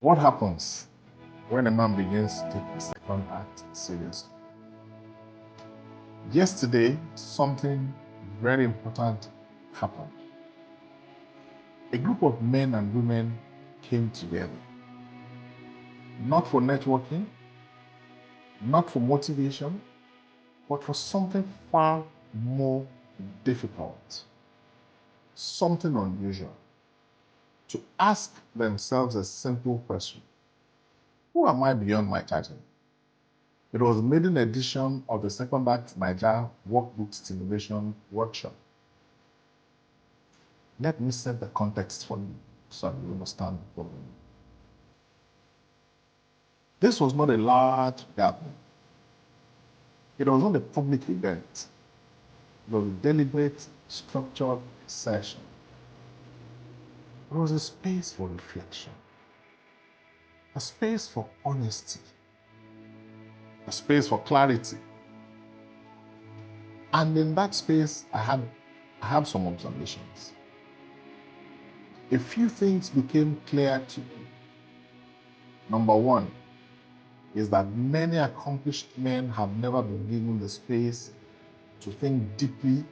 What happens when a man begins to take the second act seriously? Yesterday, something very important happened. A group of men and women came together, not for networking, not for motivation, but for something far more difficult, something unusual, to ask themselves a simple question: who am I beyond my title? It was a maiden edition of the Second Act Niger Workbook Stimulation Workshop. Let me set the context for you so you understand the problem. This was not a large gathering. It was not a public event. It was a deliberate, structured session. It was a space for reflection, a space for honesty, a space for clarity. And in that space, I have some observations. A few things became clear to me. Number one is that many accomplished men have never been given the space to think deeply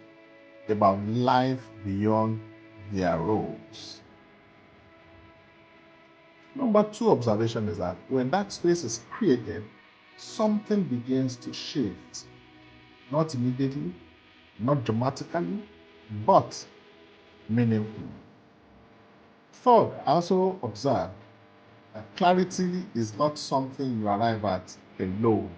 about life beyond their roles. Number two observation is that when that space is created, something begins to shift. Not immediately, not dramatically, but meaningfully. Third, I also observed that clarity is not something you arrive at alone.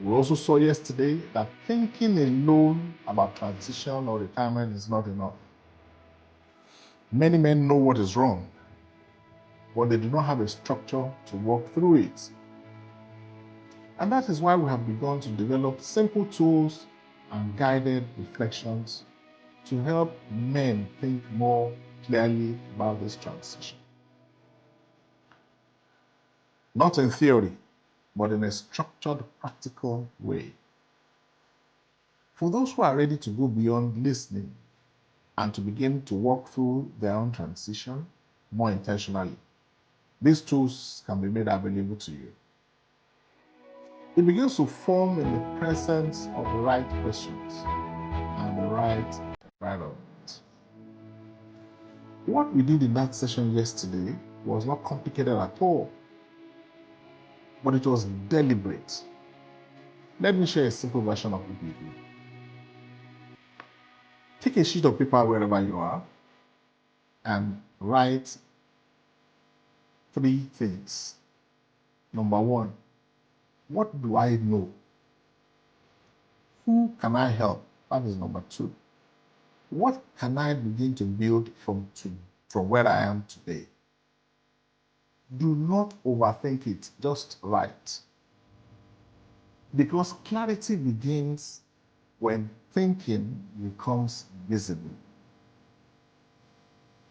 We also saw yesterday that thinking alone about transition or retirement is not enough. Many men know what is wrong, but they do not have a structure to walk through it. And that is why we have begun to develop simple tools and guided reflections to help men think more clearly about this transition. Not in theory, but in a structured, practical way. For those who are ready to go beyond listening and to begin to walk through their own transition more intentionally, these tools can be made available to you. It begins to form in the presence of the right questions and the right environment. What we did in that session yesterday was not complicated at all, but it was deliberate. Let me share a simple version of what we did. Take a sheet of paper wherever you are and write 3 things. Number 1, what do I know? Who can I help? That is number 2. What can I begin to build from where I am today? Do not overthink it, just write. Because clarity begins when thinking becomes visible.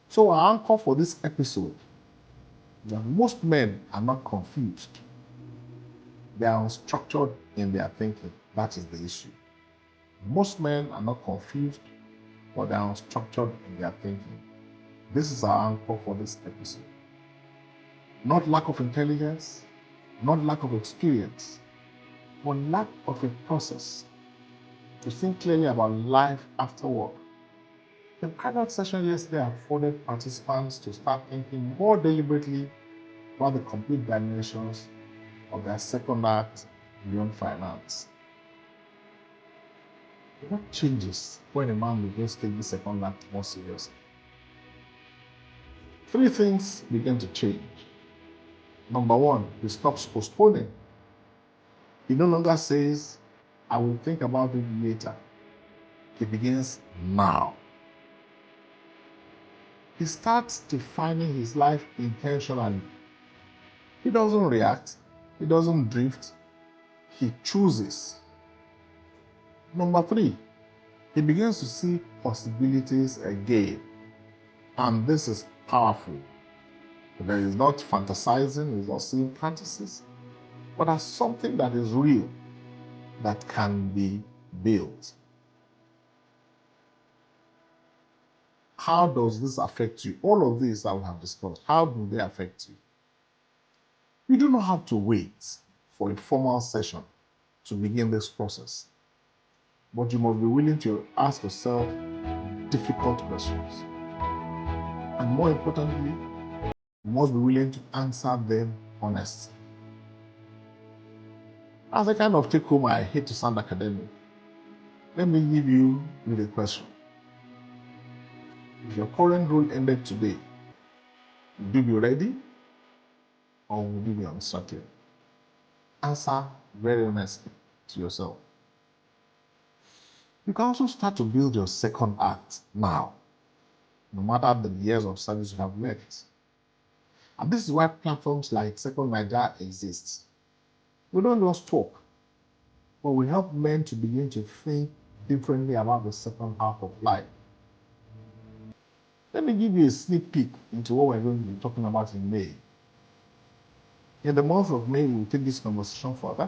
So our anchor for this episode is that most men are not confused. They are unstructured in their thinking. That is the issue. Most men are not confused, but they are unstructured in their thinking. This is our anchor for this episode. Not lack of intelligence, not lack of experience, but lack of a process to think clearly about life after work. The pilot session yesterday afforded participants to start thinking more deliberately about the complete dimensions of their second act beyond finance. What changes when a man begins to take the second act more seriously? 3 things begin to change. Number 1, he stops postponing. He no longer says, I will think about it later. He begins now. He starts defining his life intentionally. He doesn't react. He doesn't drift. He chooses. Number 3, he begins to see possibilities again. And this is powerful. There is not fantasizing, he's not seeing fantasies, but as something that is real, that can be built. How does this affect you? All of these that we have discussed, how do they affect you? You do not have to wait for a formal session to begin this process, but you must be willing to ask yourself difficult questions. And more importantly, you must be willing to answer them honestly. As a kind of take home, I hate to sound academic. Let me leave you with a question. If your current role ended today, would you be ready or would you be uncertain? Answer very honestly to yourself. You can also start to build your second act now, no matter the years of service you have left. And this is why platforms like Second Naija exist. We don't just talk, but we help men to begin to think differently about the second half of life. Let me give you a sneak peek into what we're going to be talking about in May. In the month of May, we'll take this conversation further,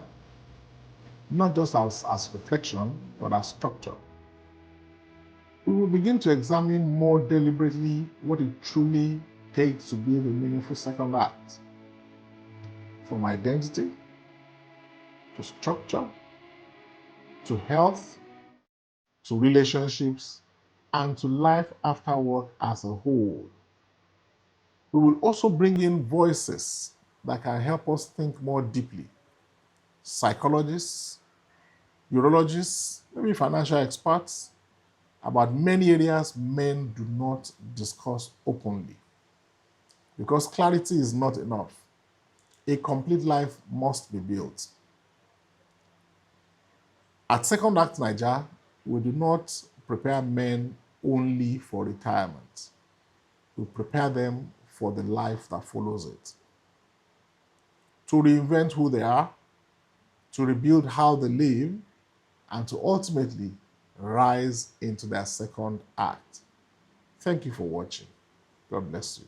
not just as reflection, but as structure. We will begin to examine more deliberately what it truly takes to build a meaningful second act. From identity, to structure, to health, to relationships, and to life after work as a whole. We will also bring in voices that can help us think more deeply. Psychologists, urologists, maybe financial experts, about many areas men do not discuss openly. Because clarity is not enough. A complete life must be built. At Second Act Naija, we do not prepare men only for retirement. We prepare them for the life that follows it. To reinvent who they are, to rebuild how they live, and to ultimately rise into their second act. Thank you for watching. God bless you.